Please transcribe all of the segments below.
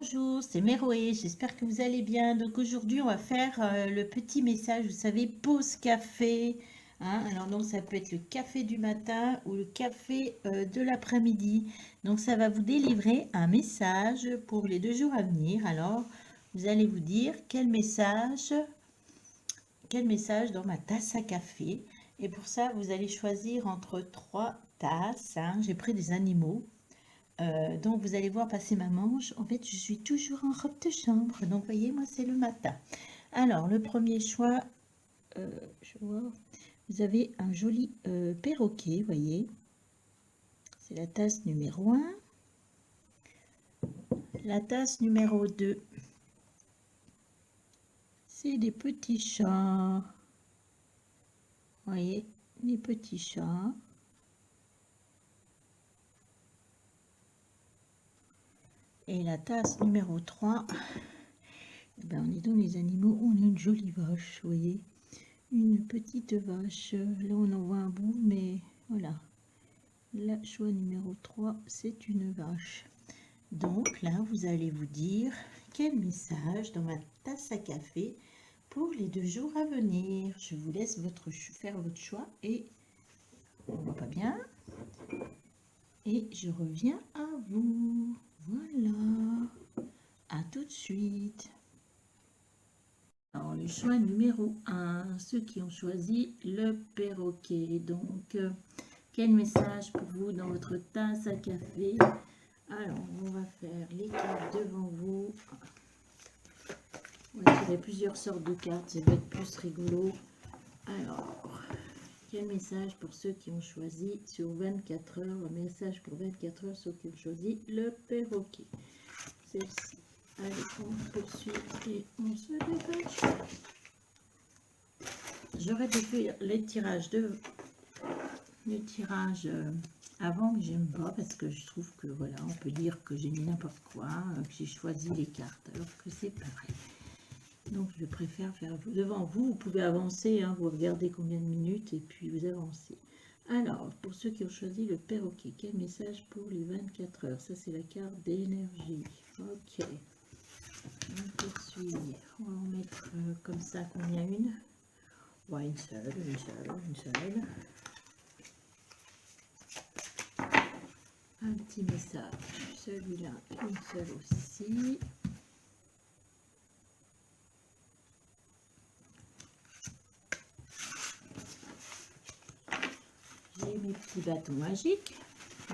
Bonjour, c'est Méroé, j'espère que vous allez bien. Donc aujourd'hui, on va faire le petit message, vous savez, pause café. Alors donc ça peut être le café du matin ou le café de l'après-midi. Donc ça va vous délivrer un message pour les 2 jours à venir. Alors vous allez vous dire quel message dans ma tasse à café. Et pour ça, vous allez choisir entre 3 tasses. J'ai pris des animaux. Donc vous allez voir passer ma manche. En fait, je suis toujours en robe de chambre. Donc, vous voyez, moi, c'est le matin. Alors, le premier choix, je vois, vous avez un joli perroquet, vous voyez. C'est la tasse numéro 1. La tasse numéro 2, c'est des petits chats. Vous voyez, des petits chats. Et la tasse numéro 3, eh ben, on est dans les animaux. On a une jolie vache, vous voyez. Une petite vache. Là, on en voit un bout, mais voilà. La choix numéro 3, c'est une vache. Donc là, vous allez vous dire quel message dans ma tasse à café pour les 2 jours à venir. Je vous laisse faire votre choix et on voit pas bien. Et je reviens à vous. Voilà. À tout de suite. Alors, le choix numéro 1, ceux qui ont choisi le perroquet. Donc, quel message pour vous dans votre tasse à café? Alors, on va faire les cartes devant vous. On va tirer plusieurs sortes de cartes, ça va être plus rigolo. Alors, quel message pour ceux qui ont choisi sur 24 heures? Un message pour 24 heures, ceux qui ont choisi le perroquet. Celle-ci. Allez, on poursuit et on se dépêche. J'aurais dû faire le tirage avant, que j'aime pas, parce que je trouve que voilà, on peut dire que j'ai mis n'importe quoi, que j'ai choisi les cartes, alors que c'est pareil. Donc je préfère faire devant vous. Vous pouvez avancer, vous regardez combien de minutes et puis vous avancez. Alors, pour ceux qui ont choisi le perroquet, quel message pour les 24 heures? Ça, c'est la carte d'énergie. Ok. On poursuit. On va en mettre comme ça. Combien? Une? Ouais, une seule. Un petit message. Celui-là, une seule aussi. J'ai mes petits bâtons magiques.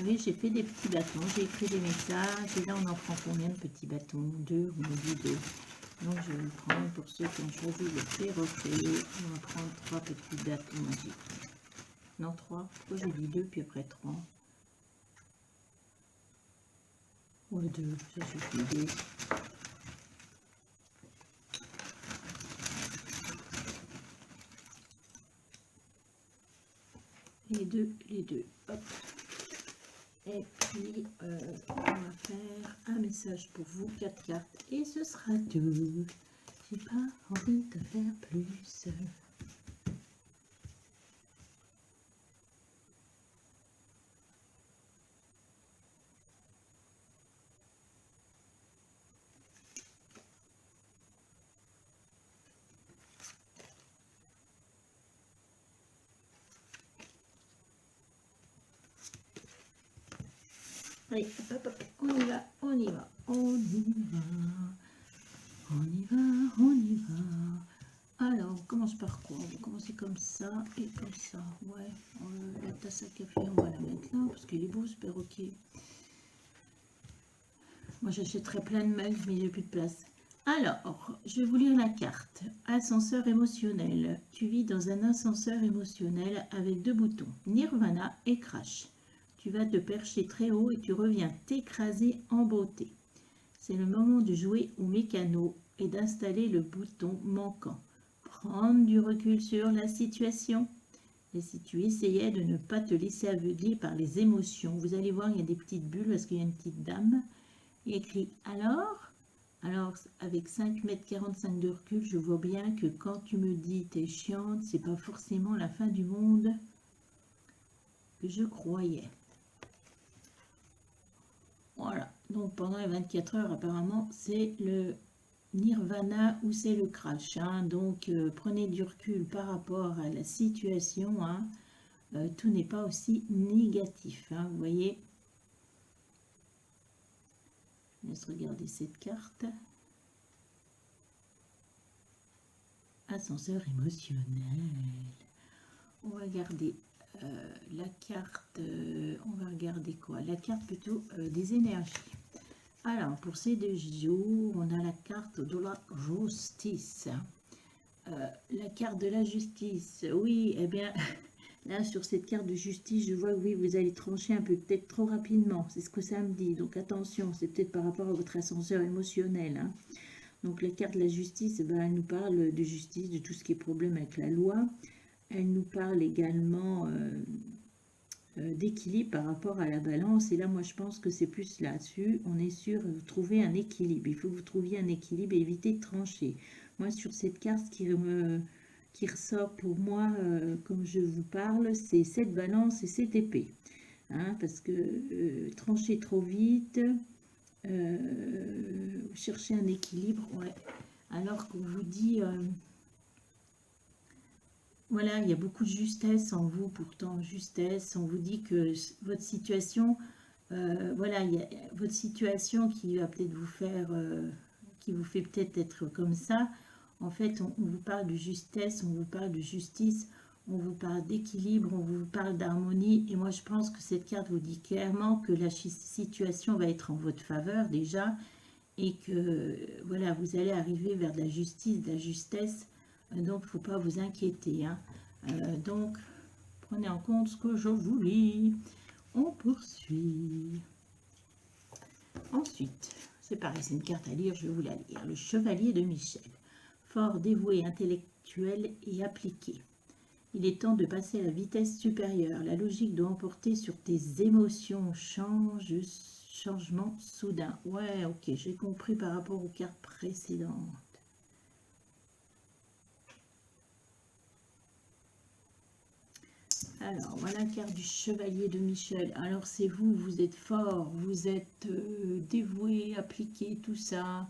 Oui, j'ai fait des petits bâtons, j'ai écrit des messages. Et là, on en prend combien de petits bâtons? 2, on a dit 2. Donc, je vais me prendre, pour ceux qui ont choisi le perroquet, on va prendre 3 petits bâtons magiques. Non, 3. Pourquoi j'ai dit 2, puis après 3? Ouais, 2, ça suffit, 2. Les deux, hop. Et puis, on va faire un message pour vous, 4 cartes, et ce sera tout. J'ai pas envie de faire plus. Allez, hop, hop, on y va, on y va, on y va, on y va, on y va. Alors, on commence par quoi? On va commencer comme ça et comme ça. Ouais, la tasse à café, on va la mettre là, parce qu'il est beau ce perroquet. Moi, j'achèterais plein de mugs, mais j'ai plus de place. Alors, je vais vous lire la carte. Ascenseur émotionnel. Tu vis dans un ascenseur émotionnel avec 2 boutons, Nirvana et Crash. Tu vas te percher très haut et tu reviens t'écraser en beauté. C'est le moment de jouer au mécano et d'installer le bouton manquant. Prendre du recul sur la situation. Et si tu essayais de ne pas te laisser aveugler par les émotions, vous allez voir, il y a des petites bulles parce qu'il y a une petite dame. Il écrit alors avec 5,45 m de recul, je vois bien que quand tu me dis t'es chiante, c'est pas forcément la fin du monde que je croyais. Voilà, Donc pendant les 24 heures, apparemment, c'est le nirvana ou c'est le crash. Hein. Donc prenez du recul par rapport à la situation. Hein. Tout n'est pas aussi négatif. Hein, vous voyez. Je laisse regarder cette carte. Ascenseur émotionnel. On va garder la carte. On va regarder quoi? La carte plutôt des énergies. Alors, pour ces 2 jours, on a la carte de la justice. La carte de la justice, oui, eh bien, là, sur cette carte de justice, je vois que oui, vous allez trancher un peu, peut-être trop rapidement, c'est ce que ça me dit. Donc, attention, c'est peut-être par rapport à votre ascenseur émotionnel. Hein. Donc, la carte de la justice, eh ben, elle nous parle de justice, de tout ce qui est problème avec la loi. Elle nous parle également d'équilibre par rapport à la balance. Et là, moi, je pense que c'est plus là-dessus. On est sûr de trouver un équilibre. Il faut que vous trouviez un équilibre et éviter de trancher. Moi, sur cette carte, qui ressort pour moi, comme je vous parle, c'est cette balance et cette épée. Hein, parce que trancher trop vite, chercher un équilibre, ouais. Alors qu'on vous dit... voilà, il y a beaucoup de justesse en vous, pourtant, justesse. On vous dit que votre situation, voilà, il y a votre situation qui va peut-être vous faire, qui vous fait peut-être être comme ça. En fait, on vous parle de justesse, on vous parle de justice, on vous parle d'équilibre, on vous parle d'harmonie. Et moi, je pense que cette carte vous dit clairement que la situation va être en votre faveur déjà. Et que, voilà, vous allez arriver vers de la justice, de la justesse. Donc, il ne faut pas vous inquiéter. Hein. Donc, prenez en compte ce que je vous lis. On poursuit. Ensuite, c'est pareil, c'est une carte à lire, je vais vous la lire. Le chevalier de Michel. Fort, dévoué, intellectuel et appliqué. Il est temps de passer à la vitesse supérieure. La logique doit emporter sur tes émotions. Changement soudain. Ouais, ok, j'ai compris par rapport aux cartes précédentes. Alors, voilà la carte du chevalier de Michel. Alors, c'est vous, vous êtes fort, vous êtes dévoué, appliqué, tout ça.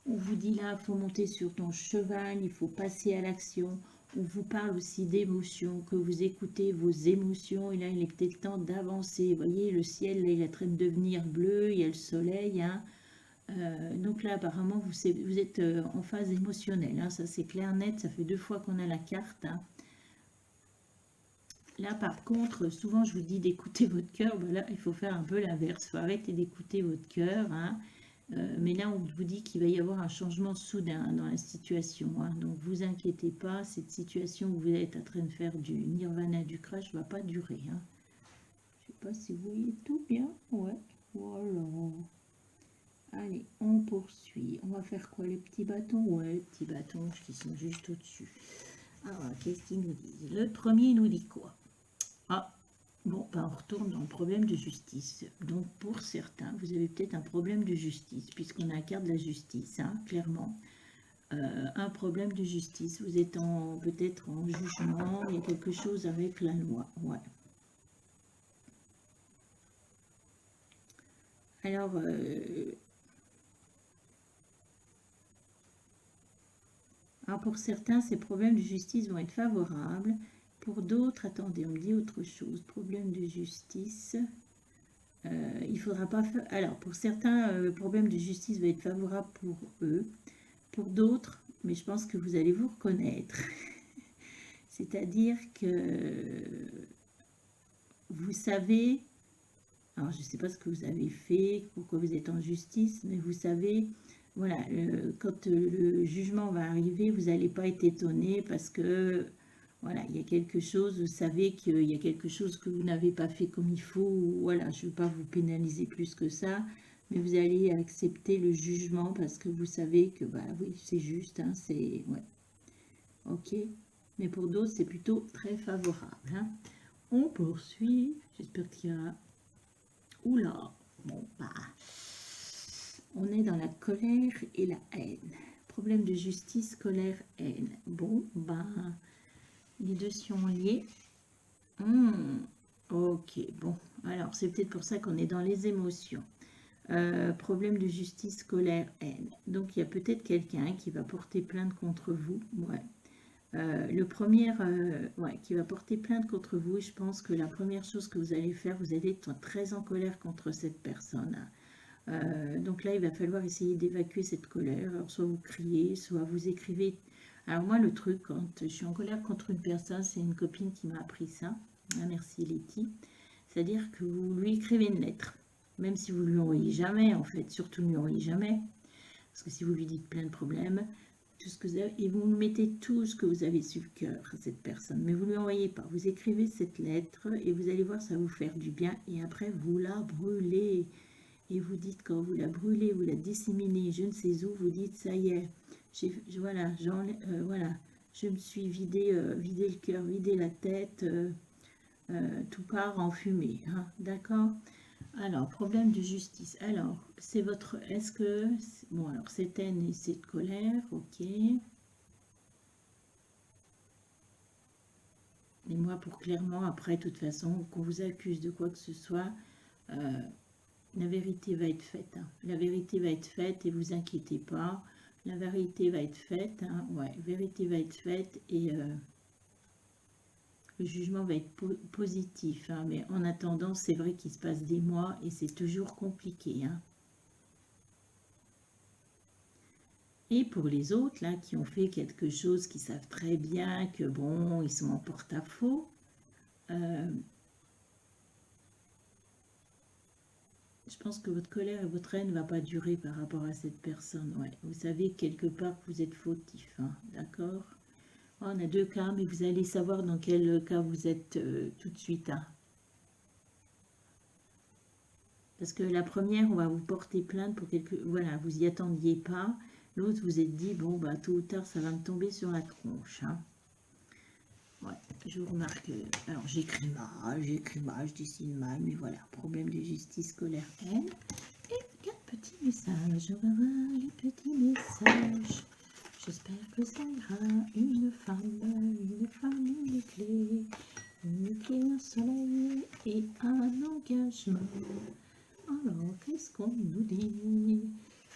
On vous dit là, il faut monter sur ton cheval, il faut passer à l'action. On vous parle aussi d'émotions, que vous écoutez vos émotions. Et là, il est peut-être temps d'avancer. Vous voyez, le ciel, là, il est en train de devenir bleu, il y a le soleil. Hein. Donc là, apparemment, vous êtes en phase émotionnelle. Hein. Ça, c'est clair, net. Ça fait 2 fois qu'on a la carte. Hein. Là, par contre, souvent, je vous dis d'écouter votre cœur. Ben là, il faut faire un peu l'inverse. Il faut arrêter d'écouter votre cœur. Hein. Mais là, on vous dit qu'il va y avoir un changement soudain dans la situation. Hein. Donc, vous inquiétez pas. Cette situation où vous êtes en train de faire du nirvana, du crash, ne va pas durer. Hein. Je ne sais pas si vous voyez tout bien. Ouais, voilà. Allez, on poursuit. On va faire quoi? Les petits bâtons? Ouais, les petits bâtons qui sont juste au-dessus. Alors, qu'est-ce qu'ils nous disent? Le premier nous dit quoi? Ah, bon, ben on retourne dans le problème de justice. Donc, pour certains, vous avez peut-être un problème de justice, puisqu'on a la carte de la justice, hein, clairement. Un problème de justice. Vous êtes peut-être en jugement, il y a quelque chose avec la loi. Ouais. Alors, pour certains, ces problèmes de justice vont être favorables. Pour d'autres, attendez, on me dit autre chose. Problème de justice. Il faudra pas faire... Alors, pour certains, le problème de justice va être favorable pour eux. Pour d'autres, mais je pense que vous allez vous reconnaître. C'est-à-dire que vous savez... Alors, je ne sais pas ce que vous avez fait, pourquoi vous êtes en justice, mais vous savez... Voilà, quand le jugement va arriver, vous n'allez pas être étonné parce que, voilà, il y a quelque chose, vous savez qu'il y a quelque chose que vous n'avez pas fait comme il faut, voilà, je ne veux pas vous pénaliser plus que ça, mais vous allez accepter le jugement parce que vous savez que, bah oui, c'est juste, hein, c'est, ouais, ok, mais pour d'autres, c'est plutôt très favorable, hein. On poursuit, j'espère qu'il y a, oula, bon, bah... On est dans la colère et la haine. Problème de justice, colère, haine. Bon, ben, les deux sont liés. Ok, bon. Alors, c'est peut-être pour ça qu'on est dans les émotions. Problème de justice, colère, haine. Donc il y a peut-être quelqu'un qui va porter plainte contre vous. Ouais. Le premier ouais, qui va porter plainte contre vous. Je pense que la première chose que vous allez faire, vous allez être très en colère contre cette personne. Donc là, il va falloir essayer d'évacuer cette colère. Alors, soit vous criez, soit vous écrivez. Alors moi, le truc, quand je suis en colère contre une personne, c'est une copine qui m'a appris ça. Ah, merci Letty. C'est-à-dire que vous lui écrivez une lettre. Même si vous ne lui envoyez jamais, en fait. Surtout ne lui envoyez jamais. Parce que si vous lui dites plein de problèmes, tout ce que vous avez, et vous mettez tout ce que vous avez sur le cœur à cette personne. Mais vous ne lui envoyez pas. Vous écrivez cette lettre et vous allez voir, ça va vous faire du bien. Et après, vous la brûlez. Et vous dites, quand vous la brûlez, vous la disséminez, je ne sais où, vous dites, ça y est, voilà, voilà, je me suis vidé, vidé le cœur, vidé la tête, tout part en fumée, hein, d'accord? Alors, problème de justice. Alors, c'est votre, est-ce que, bon, alors, c'est haine et c'est de colère, ok. Et moi, pour clairement, après, de toute façon, qu'on vous accuse de quoi que ce soit, la vérité va être faite. Hein. La vérité va être faite et vous inquiétez pas. La vérité va être faite. Hein. Ouais, vérité va être faite et le jugement va être positif. Hein. Mais en attendant, c'est vrai qu'il se passe des mois et c'est toujours compliqué. Hein. Et pour les autres, là, qui ont fait quelque chose, qui savent très bien que, bon, ils sont en porte-à-faux, je pense que votre colère et votre haine ne va pas durer par rapport à cette personne. Ouais. Vous savez quelque part que vous êtes fautif, hein, d'accord? Oh, on a deux cas, mais vous allez savoir dans quel cas vous êtes tout de suite. Hein. Parce que la première, on va vous porter plainte pour quelque... Voilà, vous y attendiez pas. L'autre, vous êtes dit, bon, bah, tôt ou tard, ça va me tomber sur la tronche. Hein. Ouais, je vous remarque. Alors, j'écris mal, je dessine mal, mais voilà, problème de justice, colère, haine. Et 4 petits messages. On va voir les petits messages. J'espère que ça ira. Une femme, une clé. Une clé, un soleil et un engagement. Alors, qu'est-ce qu'on nous dit?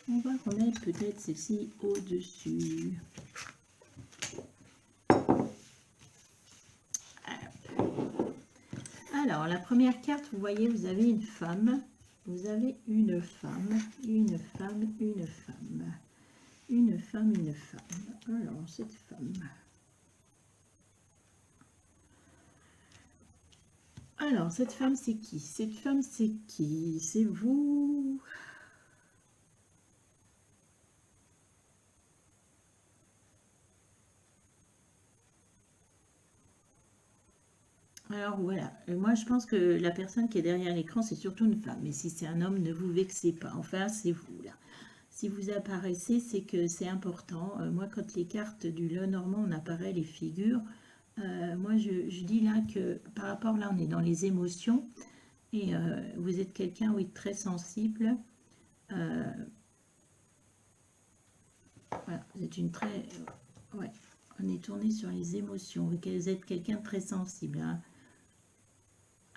On va remettre peut-être celle-ci au-dessus. Alors, la première carte, vous voyez, vous avez une femme. Vous avez une femme, une femme, une femme. Une femme, une femme. Alors, cette femme. Alors, cette femme, c'est qui? Cette femme, c'est qui? C'est vous? Alors voilà, moi je pense que la personne qui est derrière l'écran, c'est surtout une femme. Mais si c'est un homme, ne vous vexez pas. Enfin, c'est vous là. Si vous apparaissez, c'est que c'est important. Moi, quand les cartes du Lenormand, on apparaît les figures, moi je dis là que par rapport, là on est dans les émotions, et vous êtes quelqu'un, oui, très sensible. Voilà, vous êtes une très... ouais, on est tourné sur les émotions. Vous êtes quelqu'un de très sensible. Hein.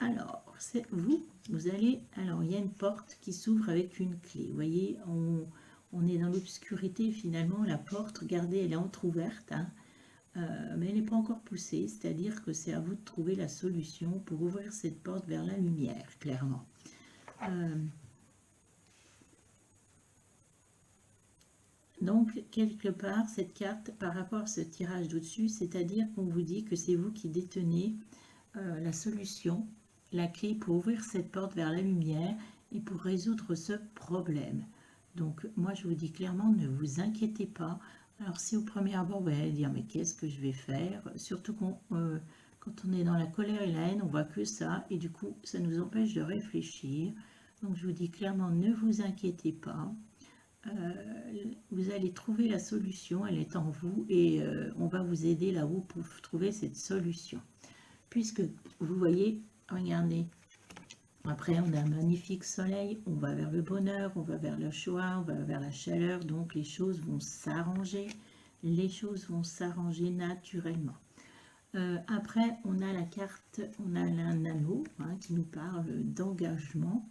Alors, c'est vous allez... Alors, il y a une porte qui s'ouvre avec une clé. Vous voyez, on est dans l'obscurité. Finalement, la porte, regardez, elle est entrouverte. Hein, mais elle n'est pas encore poussée. C'est-à-dire que c'est à vous de trouver la solution pour ouvrir cette porte vers la lumière, clairement. Donc, quelque part, cette carte, par rapport à ce tirage d'au-dessus, c'est-à-dire qu'on vous dit que c'est vous qui détenez la solution, la clé pour ouvrir cette porte vers la lumière et pour résoudre ce problème. Donc, moi, je vous dis clairement, ne vous inquiétez pas. Alors, si au premier abord, vous allez dire, mais qu'est-ce que je vais faire? Surtout quand on est dans la colère et la haine, on voit que ça, et du coup, ça nous empêche de réfléchir. Donc, je vous dis clairement, ne vous inquiétez pas. Vous allez trouver la solution, elle est en vous, et on va vous aider là-haut pour trouver cette solution. Puisque, vous voyez, regardez, après on a un magnifique soleil, on va vers le bonheur, on va vers le choix, on va vers la chaleur, donc les choses vont s'arranger, naturellement. Après, on a la carte, on a un anneau hein, qui nous parle d'engagement.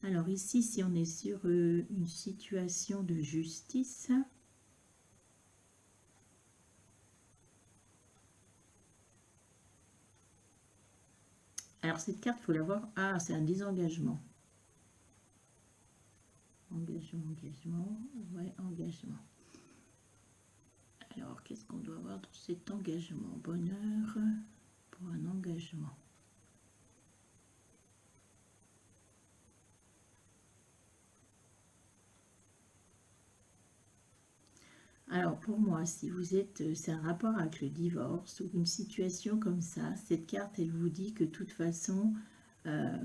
Alors ici, si on est sur une situation de justice, alors cette carte, il faut la voir. Ah, c'est un désengagement. Engagement, ouais, engagement. Alors, qu'est-ce qu'on doit avoir dans cet engagement? Bonheur pour un engagement. Alors, pour moi, si vous êtes, c'est un rapport avec le divorce ou une situation comme ça, cette carte, elle vous dit que de toute façon,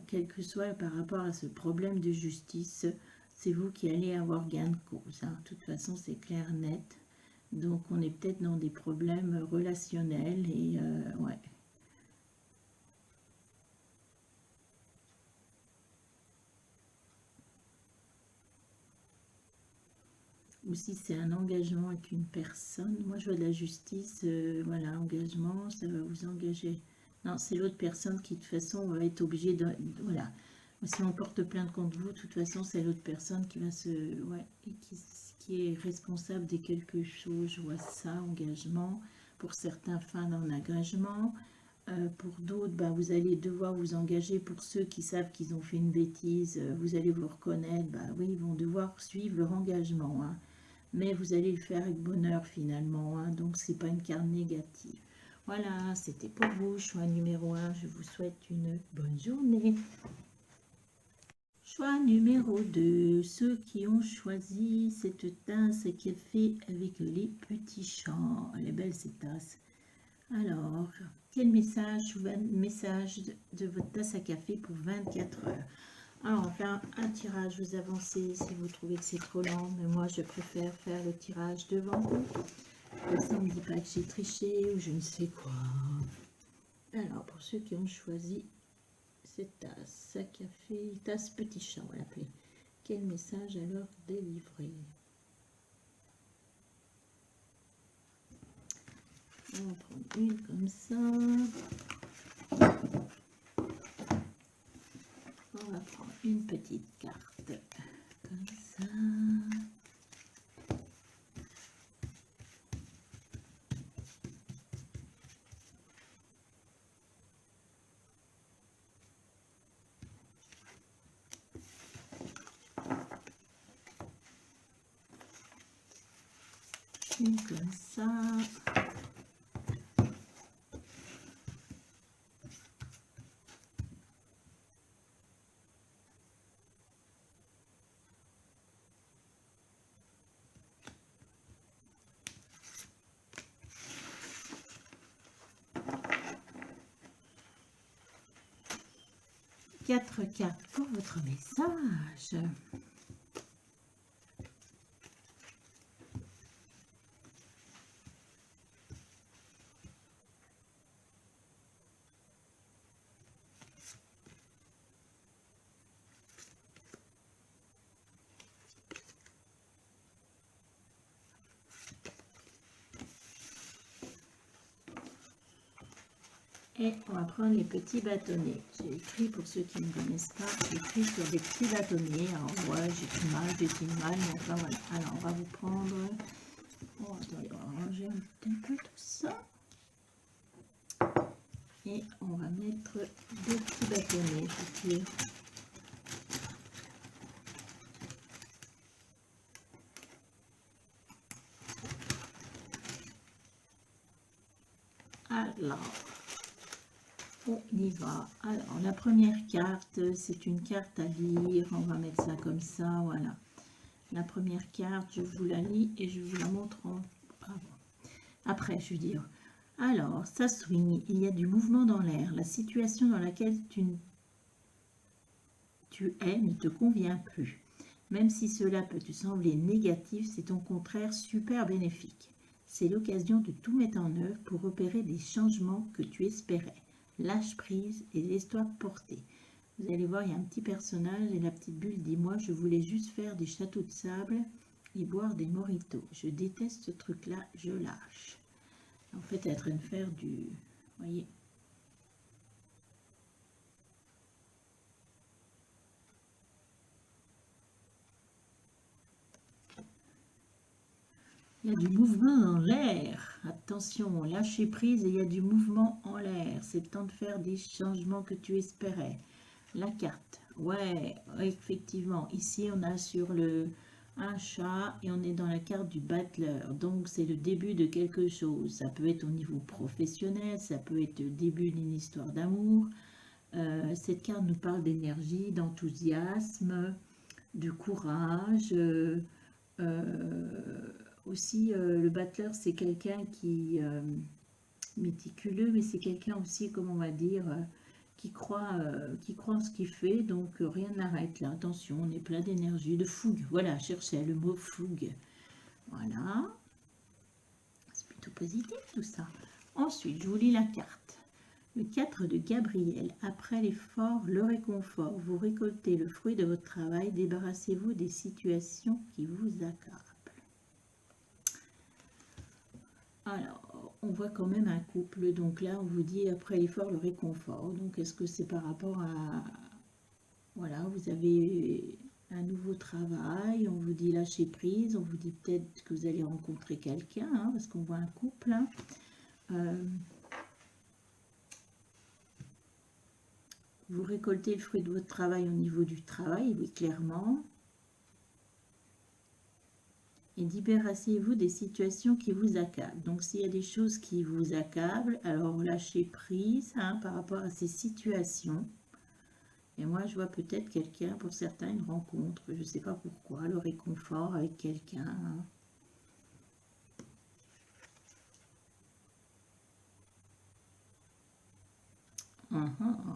quel que soit par rapport à ce problème de justice, c'est vous qui allez avoir gain de cause. Hein. De toute façon, c'est clair, net. Donc, on est peut-être dans des problèmes relationnels et ouais. Ou si c'est un engagement avec une personne. Moi, je vois de la justice, voilà, engagement, ça va vous engager. Non, c'est l'autre personne qui, de toute façon, va être obligée de... Voilà. Si on porte plainte contre vous, de toute façon, c'est l'autre personne qui va se... Ouais, et qui est responsable de quelque chose. Je vois ça, engagement. Pour certains, fin d'un engagement. Pour d'autres, bah, vous allez devoir vous engager. Pour ceux qui savent qu'ils ont fait une bêtise, vous allez vous reconnaître. Bah oui, ils vont devoir suivre leur engagement. Hein. Mais vous allez le faire avec bonheur finalement. Hein. Donc, c'est pas une carte négative. Voilà, c'était pour vous. Choix numéro 1. Je vous souhaite une bonne journée. Choix numéro 2, ceux qui ont choisi cette tasse à café avec les petits chants. Elle est belle cette tasse. Alors, quel message de votre tasse à café pour 24 heures? Alors, on va faire un tirage, vous avancez si vous trouvez que c'est trop lent, mais moi je préfère faire le tirage devant vous. Comme ça, on ne me dit pas que j'ai triché ou je ne sais quoi. Alors, pour ceux qui ont choisi cette tasse à café, tasse petit chat, on va l'appeler. Quel message alors délivrer? On va prendre une comme ça. On va prendre une petite carte comme ça. Une comme ça. Quatre cartes pour votre message. Et on va prendre les petits bâtonnets. J'ai écrit, pour ceux qui ne connaissent pas, j'ai écrit sur des petits bâtonnets. Alors, ouais, j'ai du mal, mais enfin voilà. Alors, on va vous prendre... Oh, attendez, on va ranger un petit peu tout ça. Et on va mettre deux petits bâtonnets, je tire. Alors, on y va. Alors, la première carte, c'est une carte à lire. On va mettre ça comme ça, voilà. La première carte, je vous la lis et je vous la montre après, je veux dire. Alors, ça swing, il y a du mouvement dans l'air. La situation dans laquelle tu es ne te convient plus. Même si cela peut te sembler négatif, c'est au contraire super bénéfique. C'est l'occasion de tout mettre en œuvre pour opérer des changements que tu espérais. Lâche prise et laisse-toi porter. Vous allez voir, il y a un petit personnage et la petite bulle dit « Moi, je voulais juste faire des châteaux de sable et boire des mojitos. Je déteste ce truc-là, je lâche. » En fait, elle est en train de faire du... Vous voyez, Il y a du mouvement en l'air. Attention, lâchez prise et il y a du mouvement en l'air. C'est le temps de faire des changements que tu espérais. La carte. Ouais, effectivement. Ici, on a sur un chat et on est dans la carte du battleur. Donc, c'est le début de quelque chose. Ça peut être au niveau professionnel, ça peut être le début d'une histoire d'amour. Cette carte nous parle d'énergie, d'enthousiasme, de courage. Aussi, le battleur, c'est quelqu'un qui méticuleux, mais c'est quelqu'un aussi, comme on va dire, qui croit en ce qu'il fait, donc rien n'arrête là. Attention, on est plein d'énergie, de fougue. Voilà, cherchez le mot fougue. Voilà, c'est plutôt positif tout ça. Ensuite, je vous lis la carte. Le 4 de Gabriel. Après l'effort, le réconfort. Vous récoltez le fruit de votre travail. Débarrassez-vous des situations qui vous accablent. Alors, on voit quand même un couple. Donc là, on vous dit après l'effort, le réconfort. Donc, est-ce que c'est par rapport à... Voilà, vous avez un nouveau travail, on vous dit lâcher prise, on vous dit peut-être que vous allez rencontrer quelqu'un, hein, parce qu'on voit un couple. Hein. Vous récoltez le fruit de votre travail au niveau du travail, oui, clairement. Et débarrassez-vous des situations qui vous accablent. Donc, s'il y a des choses qui vous accablent, alors lâchez prise hein, par rapport à ces situations. Et moi, je vois peut-être quelqu'un, pour certains, une rencontre, je ne sais pas pourquoi, le réconfort avec quelqu'un. Hein.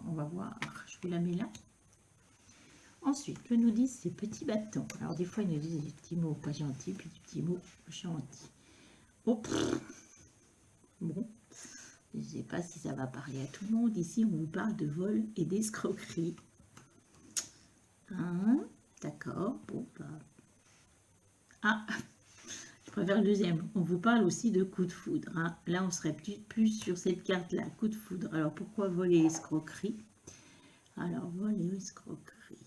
On va voir, je vous la mets là. Ensuite, le nous dit ces petits bâtons. Alors, des fois, ils nous disent des petits mots pas gentils, puis des petits mots gentils. Oh, bon, je ne sais pas si ça va parler à tout le monde. Ici, on vous parle de vol et d'escroquerie. Hein, d'accord, bon, bah. Ah, je préfère le deuxième. On vous parle aussi de coup de foudre. Hein. Là, on serait plus sur cette carte-là, coup de foudre. Alors, pourquoi vol et escroquerie? Alors, vol et escroquerie.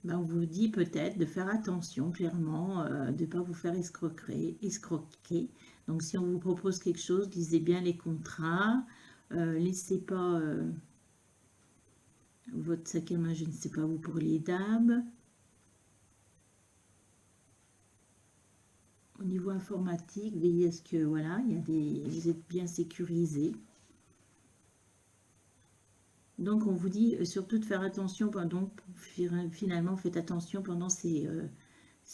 Ben, on vous dit peut-être de faire attention, clairement, de ne pas vous faire escroquer. Donc, si on vous propose quelque chose, lisez bien les contrats. Laissez pas votre sac à main, je ne sais pas vous, pour les dames. Au niveau informatique, veillez à ce que, voilà, vous êtes bien sécurisé. Donc, on vous dit surtout de faire attention, donc finalement, faites attention pendant ces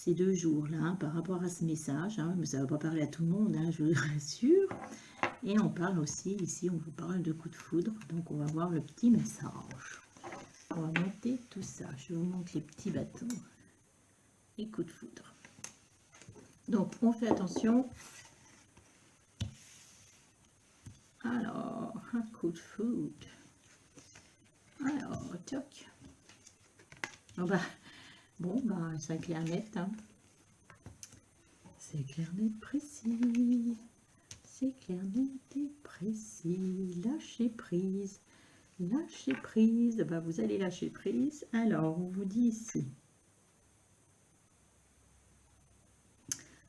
2 jours-là, hein, par rapport à ce message, hein, mais ça ne va pas parler à tout le monde, hein, je vous rassure. Et on parle aussi, ici, on vous parle de coup de foudre, donc on va voir le petit message. On va monter tout ça, je vous montre les petits bâtons et coup de foudre. Donc, on fait attention. Alors, un coup de foudre. Alors, toc. Oh bah, bon, bah, c'est clair net. Hein. C'est clair net précis. C'est clair net et précis. Lâchez prise. Lâchez prise. Bah, vous allez lâcher prise. Alors, on vous dit ici.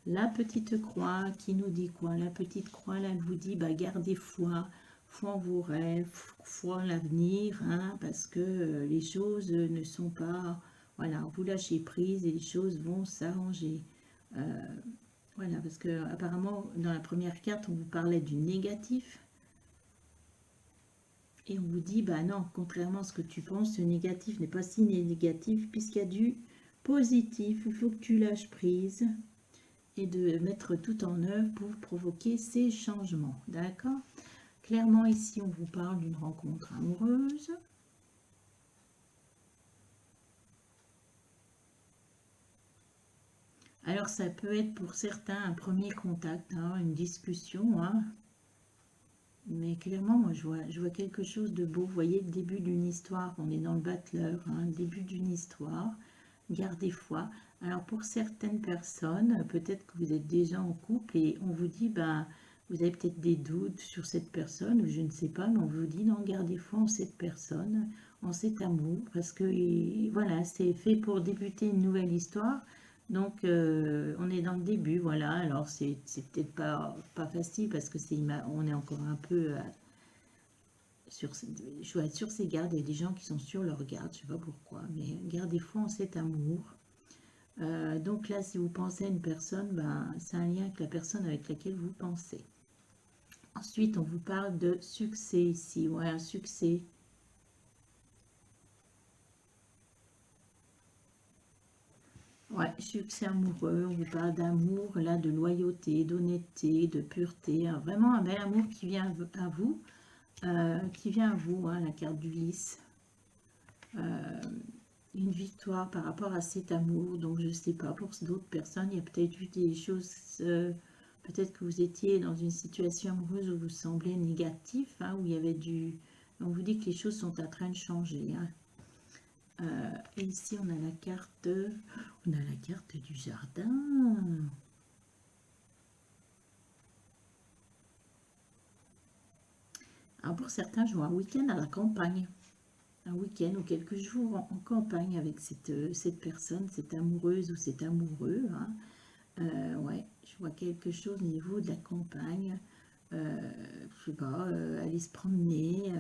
La petite croix qui nous dit quoi? La petite croix, là, elle vous dit, bah, gardez foi. Foi en vos rêves, foi en l'avenir, hein, parce que les choses ne sont pas... Voilà, vous lâchez prise et les choses vont s'arranger. Voilà, parce que apparemment, dans la première carte, on vous parlait du négatif. Et on vous dit, bah non, contrairement à ce que tu penses, ce négatif n'est pas si négatif, puisqu'il y a du positif. Il faut que tu lâches prise et de mettre tout en œuvre pour provoquer ces changements. D'accord? Clairement, ici, on vous parle d'une rencontre amoureuse. Alors, ça peut être pour certains un premier contact, hein, une discussion. Hein. Mais clairement, moi, je vois quelque chose de beau. Vous voyez, le début d'une histoire. On est dans le battleur, hein, le début d'une histoire. Gardez foi. Alors, pour certaines personnes, peut-être que vous êtes déjà en couple et on vous dit, ben, vous avez peut-être des doutes sur cette personne, ou je ne sais pas, mais on vous dit, non, gardez foi en cette personne, en cet amour, parce que, voilà, c'est fait pour débuter une nouvelle histoire. Donc, on est dans le début, voilà. Alors, c'est peut-être pas facile parce que on est encore un peu je dois être sur ses gardes. Il y a des gens qui sont sur leur garde, je sais pas pourquoi, mais gardez foi en cet amour. Donc là, si vous pensez à une personne, ben, c'est un lien avec la personne avec laquelle vous pensez. Ensuite, on vous parle de succès ici. Ouais, un succès. Ouais, succès amoureux. On vous parle d'amour, là, de loyauté, d'honnêteté, de pureté. Hein, vraiment un bel amour qui vient à vous. Qui vient à vous, hein, la carte du lys. Une victoire par rapport à cet amour. Donc, je ne sais pas, pour d'autres personnes, il y a peut-être eu des choses... peut-être que vous étiez dans une situation amoureuse où vous semblez négatif, hein, où il y avait du... On vous dit que les choses sont en train de changer. Hein. Et ici, on a la carte du jardin. Alors, pour certains, je vois un week-end à la campagne. Un week-end ou quelques jours en campagne avec cette personne, cette amoureuse ou cet amoureux. Hein. Ouais, je vois quelque chose au niveau de la campagne. Je sais pas, aller se promener,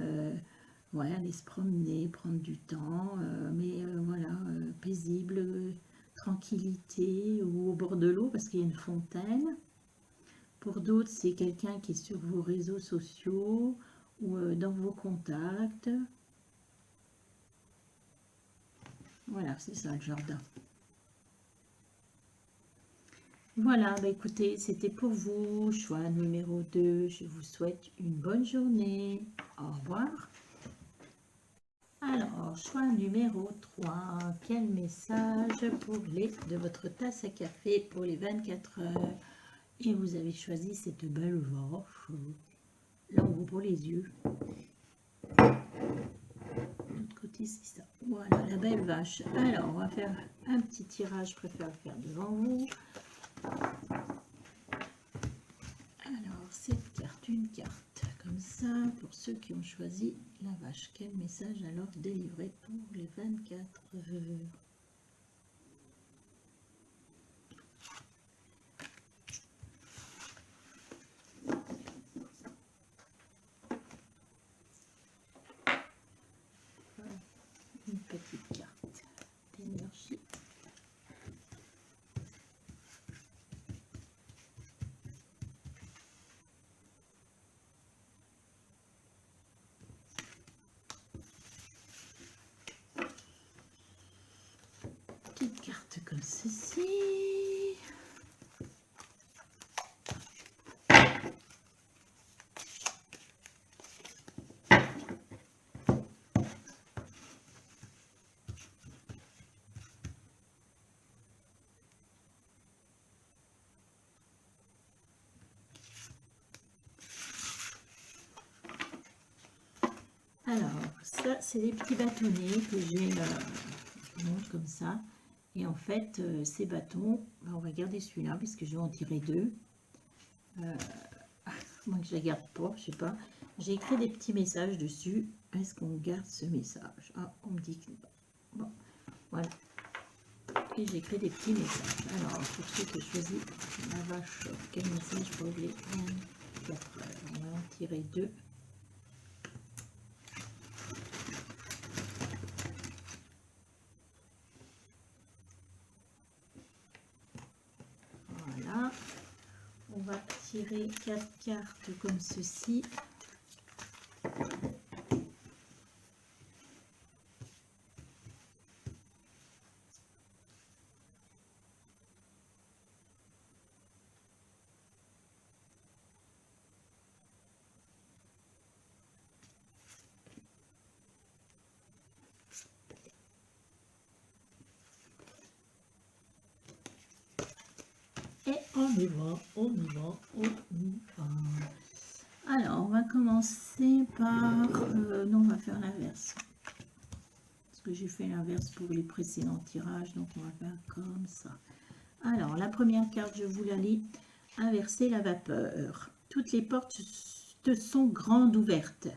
ouais, aller se promener, prendre du temps, mais voilà, paisible, tranquillité ou au bord de l'eau parce qu'il y a une fontaine. Pour d'autres, c'est quelqu'un qui est sur vos réseaux sociaux ou dans vos contacts. Voilà, c'est ça le jardin. Voilà, bah écoutez, c'était pour vous, choix numéro 2. Je vous souhaite une bonne journée. Au revoir. Alors, choix numéro 3. Quel message pour de votre tasse à café pour les 24 heures? Et vous avez choisi cette belle vache. Là, on ouvre les yeux. De l'autre côté, c'est ça. Voilà, la belle vache. Alors, on va faire un petit tirage. Je préfère le faire devant vous. Alors, cette carte, une carte comme ça, pour ceux qui ont choisi la vache. Quel message alors délivré pour les 24 heures? Une petite carte d'énergie. Petite carte comme ceci. Alors, ça, c'est des petits bâtonnets que j'ai comme ça. Et en fait, ces bâtons, on va garder celui-là, puisque je vais en tirer 2. Moi, que je ne la garde pas, je sais pas. J'ai écrit des petits messages dessus. Est-ce qu'on garde ce message? Ah, on me dit que non. Bon, voilà. Et j'ai écrit des petits messages. Alors, pour ceux qui choisissent la vache, quel message pour les 24 heures? On va en tirer 2. Voilà. On va tirer 4 cartes comme ceci. Et on y va, on y va, on y va. Alors, on va commencer par... non, on va faire l'inverse. Parce que j'ai fait l'inverse pour les précédents tirages, donc on va faire comme ça. Alors, la première carte, je vous la lis. Inverser la vapeur. Toutes les portes te sont grandes ouvertes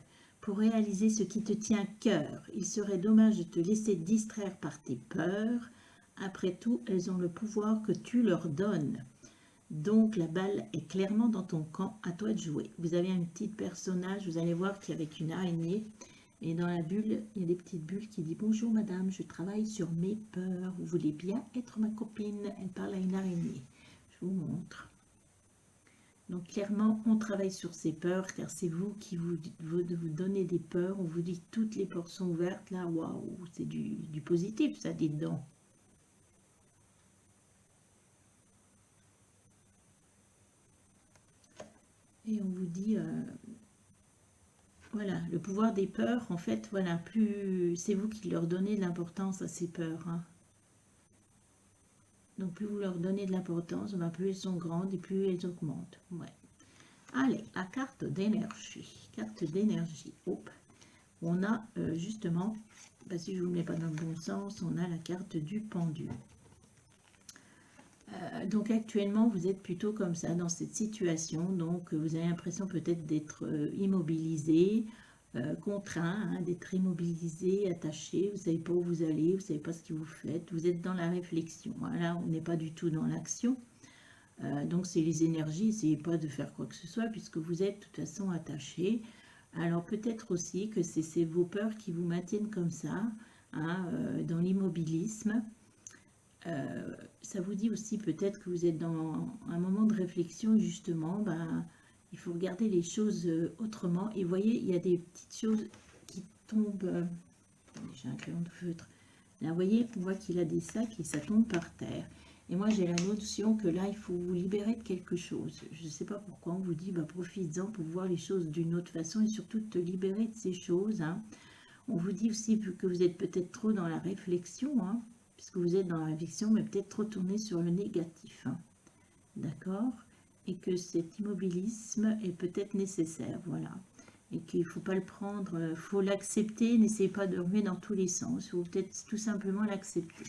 pour réaliser ce qui te tient à cœur. Il serait dommage de te laisser distraire par tes peurs. Après tout, elles ont le pouvoir que tu leur donnes. Donc la balle est clairement dans ton camp, à toi de jouer. Vous avez un petit personnage, vous allez voir qu'il est avec une araignée. Et dans la bulle, il y a des petites bulles qui disent « Bonjour madame, je travaille sur mes peurs. Vous voulez bien être ma copine ?» Elle parle à une araignée. Je vous montre. Donc clairement, on travaille sur ces peurs, car c'est vous qui vous donnez des peurs. On vous dit que toutes les portes sont ouvertes. Là, waouh, c'est du positif, ça, dit dedans. Et on vous dit, voilà, le pouvoir des peurs, en fait, voilà, plus c'est vous qui leur donnez de l'importance à ces peurs. Hein. Donc plus vous leur donnez de l'importance, ben, plus elles sont grandes et plus elles augmentent. Ouais. Allez, la carte d'énergie. Carte d'énergie. Hop. On a justement, bah, si je ne vous mets pas dans le bon sens, on a la carte du pendu. Donc actuellement, vous êtes plutôt comme ça, dans cette situation. Donc vous avez l'impression peut-être d'être immobilisé, contraint, hein, d'être immobilisé, attaché. Vous ne savez pas où vous allez, vous ne savez pas ce que vous faites. Vous êtes dans la réflexion. Là, on n'est pas du tout dans l'action. Donc c'est les énergies, n'essayez pas de faire quoi que ce soit puisque vous êtes de toute façon attaché. Alors peut-être aussi que c'est vos peurs qui vous maintiennent comme ça, hein, dans l'immobilisme. Ça vous dit aussi peut-être que vous êtes dans un moment de réflexion justement, ben, il faut regarder les choses autrement. Et vous voyez, il y a des petites choses qui tombent. J'ai un crayon de feutre. Là, vous voyez, on voit qu'il a des sacs et ça tombe par terre. Et moi, j'ai la notion que là, il faut vous libérer de quelque chose. Je ne sais pas pourquoi on vous dit, bah, profites-en pour voir les choses d'une autre façon et surtout de te libérer de ces choses. Hein. On vous dit aussi que vous êtes peut-être trop dans la réflexion, hein, puisque vous êtes dans la réflexion, mais peut-être trop tourné sur le négatif. Hein. D'accord? Et que cet immobilisme est peut-être nécessaire, voilà. Et qu'il ne faut pas le prendre, il faut l'accepter, n'essayez pas de remettre dans tous les sens, il faut peut-être tout simplement l'accepter.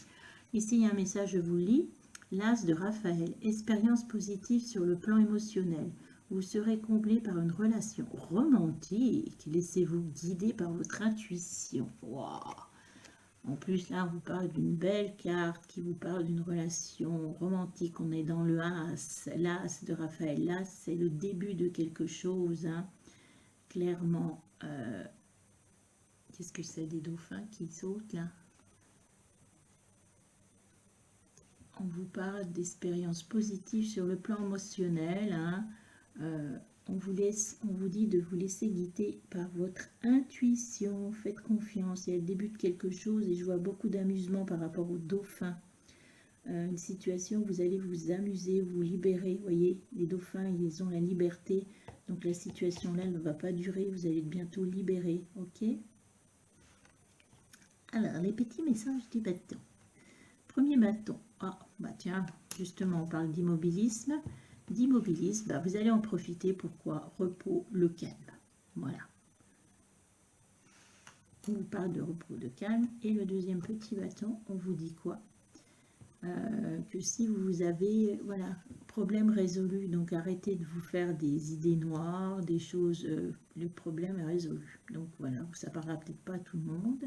Ici, il y a un message, je vous le lis. L'As de Raphaël, expérience positive sur le plan émotionnel. Vous serez comblé par une relation romantique. Laissez-vous guider par votre intuition. Wow. En plus, là, on vous parle d'une belle carte qui vous parle d'une relation romantique. On est dans le As, l'As de Raphaël. L'As, c'est le début de quelque chose. Hein. Clairement, qu'est-ce que c'est, des dauphins qui sautent là? On vous parle d'expériences positives sur le plan émotionnel. Hein. On vous dit de vous laisser guider par votre intuition. Faites confiance. Il y a le début de quelque chose et je vois beaucoup d'amusement par rapport aux dauphins. Une situation où vous allez vous amuser, vous libérer. Vous voyez, les dauphins, ils ont la liberté. Donc la situation là ne va pas durer. Vous allez être bientôt libérés. Ok? Alors, les petits messages du bâton. Premier bâton. Ah, bah tiens, justement, on parle d'immobilisme. D'immobilisme, bah, vous allez en profiter. Pourquoi? Repos, le calme. Voilà. On vous parle de repos, de calme. Et le deuxième petit bâton, on vous dit quoi? Que si vous avez, voilà, problème résolu, donc arrêtez de vous faire des idées noires, des choses, le problème est résolu. Donc voilà, ça ne parlera peut-être pas à tout le monde.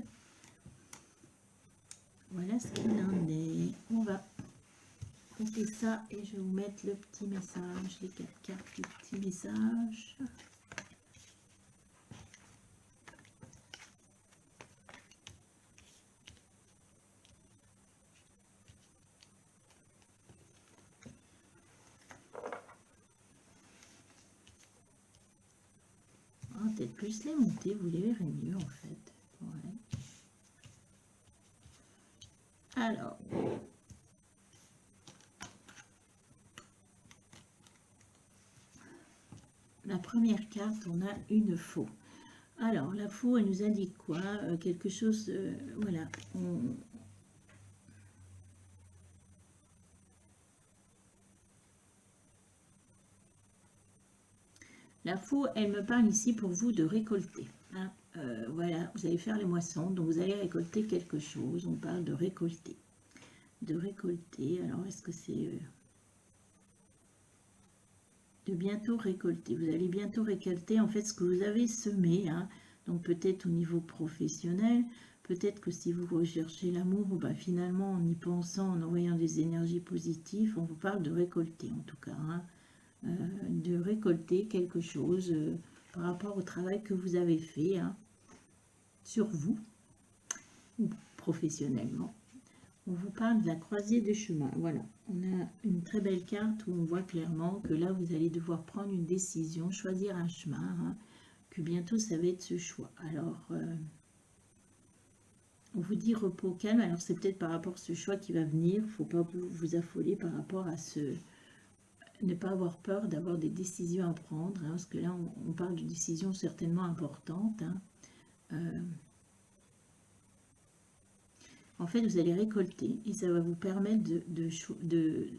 Voilà ce qu'il en est. On va couper ça et je vais vous mettre le petit message, les 4 cartes du petit message. Peut-être plus les monter, vous les verrez mieux en fait. Ouais. Alors, la première carte, on a une faux. Alors, la faux, elle nous indique quoi? Quelque chose, voilà. La faux, elle me parle ici pour vous de récolter. Hein. Voilà, vous allez faire les moissons, donc vous allez récolter quelque chose. On parle de récolter. De récolter, alors est-ce que c'est... de bientôt récolter. Vous allez bientôt récolter en fait ce que vous avez semé. Hein. Donc peut-être au niveau professionnel, peut-être que si vous recherchez l'amour, bah, finalement en y pensant, en envoyant des énergies positives, on vous parle de récolter en tout cas, hein, de récolter quelque chose par rapport au travail que vous avez fait, hein, sur vous ou professionnellement. On vous parle de la croisée de chemin. Voilà, on a une très belle carte où on voit clairement que là, vous allez devoir prendre une décision, choisir un chemin, hein, que bientôt, ça va être ce choix. Alors, on vous dit repos, calme. Alors, c'est peut-être par rapport à ce choix qui va venir. Il ne faut pas vous affoler par rapport à ce... Ne pas avoir peur d'avoir des décisions à prendre, hein, parce que là, on parle de décisions certainement importantes, hein. En fait, vous allez récolter et ça va vous permettre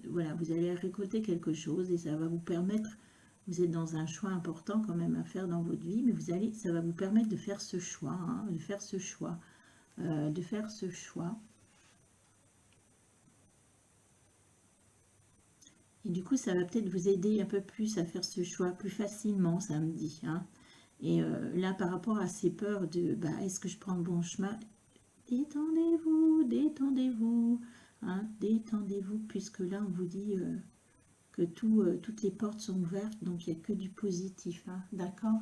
voilà, vous allez récolter quelque chose et ça va vous permettre, vous êtes dans un choix important quand même à faire dans votre vie, mais ça va vous permettre de faire ce choix, hein, de faire ce choix, de faire ce choix. Et du coup, ça va peut-être vous aider un peu plus à faire ce choix plus facilement samedi, hein. Et là, par rapport à ces peurs de, bah, est-ce que je prends le bon chemin? Détendez-vous, détendez-vous, hein, détendez-vous, puisque là, on vous dit que toutes les portes sont ouvertes, donc il n'y a que du positif, hein, d'accord?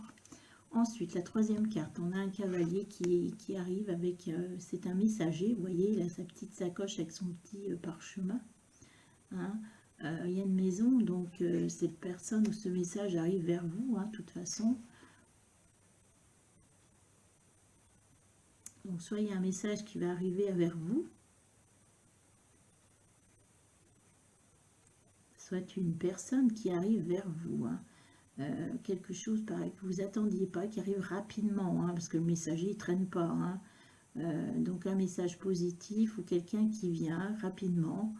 Ensuite, la troisième carte, on a un cavalier qui arrive avec, c'est un messager, vous voyez, il a sa petite sacoche avec son petit parchemin, hein. Il y a une maison, donc cette personne ou ce message arrive vers vous, hein, de toute façon. Donc, soit il y a un message qui va arriver vers vous, soit une personne qui arrive vers vous, hein. Quelque chose pareil que vous attendiez pas, qui arrive rapidement, hein, parce que le messager il traîne pas, hein. Donc un message positif ou quelqu'un qui vient rapidement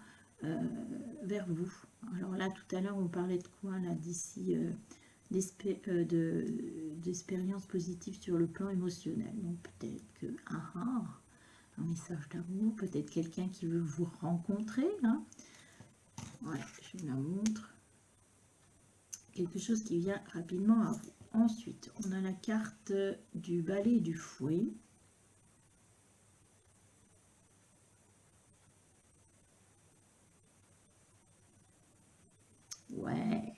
vers vous. Alors là, tout à l'heure, on parlait de quoi là, d'ici d'expériences positives sur le plan émotionnel. Donc peut-être que un message d'amour, peut-être quelqu'un qui veut vous rencontrer, hein. Voilà, je vous la montre. Quelque chose qui vient rapidement à vous. Ensuite, on a la carte du balai et du fouet. Ouais.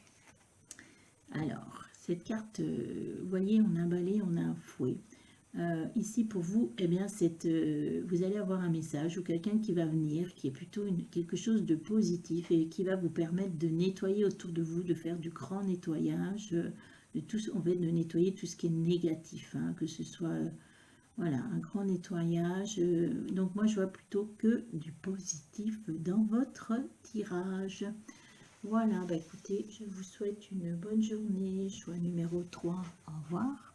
Alors, cette carte, vous voyez, on a un balai, on a un fouet. Ici, pour vous, eh bien, vous allez avoir un message ou quelqu'un qui va venir, qui est plutôt quelque chose de positif et qui va vous permettre de nettoyer autour de vous, de faire du grand nettoyage, de nettoyer tout ce qui est négatif, hein, que ce soit, voilà, un grand nettoyage. Donc, moi, je vois plutôt que du positif dans votre tirage. Voilà, bah écoutez, je vous souhaite une bonne journée. Choix numéro 3. Au revoir.